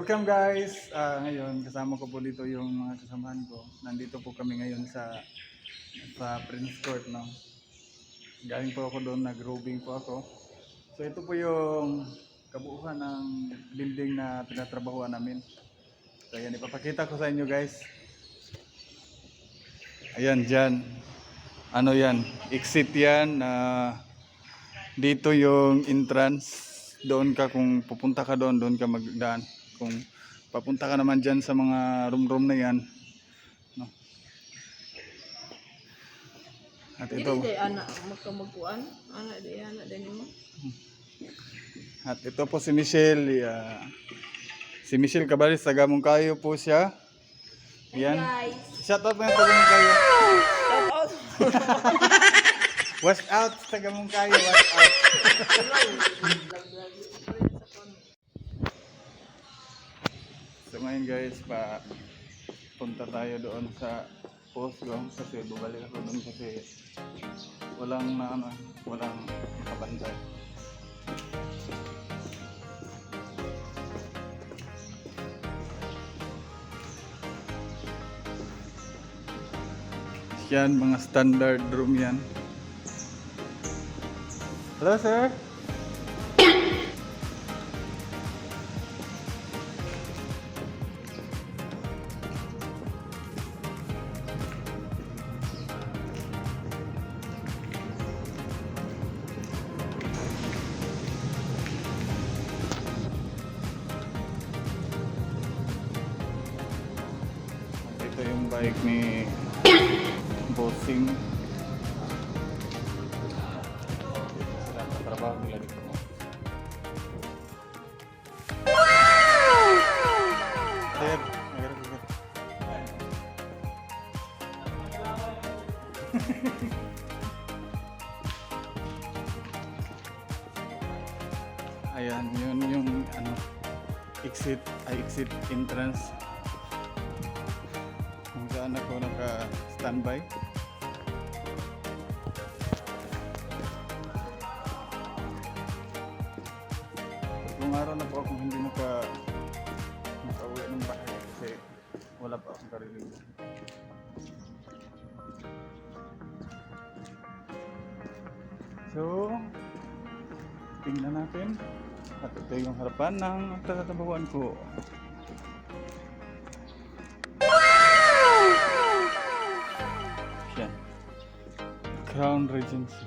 Welcome guys! Ngayon, kasama ko po dito yung mga kasamahan ko. Nandito po kami ngayon sa Prince Court, no? Galing po ako doon, nag-roving po ako. So ito po yung kabuuan ng building na tinatrabahuan namin. So ayan, ipapakita ko sa inyo guys. Ayan, dyan. Ano yan? Exit yan. Dito yung entrance. Doon ka, kung pupunta ka doon, doon ka magdaan. Kung papunta ka naman dyan sa mga room na yan, no? At ito, at ito po si Michelle. Si Michelle Cabares, taga Mungkayo po siya. Yan. Shout out na taga Mungkayo. Shout out. Watch out, taga Mungkayo. Watch out. So ngayon guys, punta tayo doon sa post lang kasi bubalik ako doon kasi walang nakabantay. Yan, mga standard room yan. Hello sir. Ito yung bike ni Bossing. Sila sa trabaho nila dito. Sir, nagharap ko. Ayan, yun yung exit entrance. Kung saan ako naka-standby. Tatlong araw na po akong hindi nakauwi ng bahay kasi wala pa akong kariling. So, tingnan natin. At ito yung harapan ng tatrabahuan ko. Yan. Crown Regency.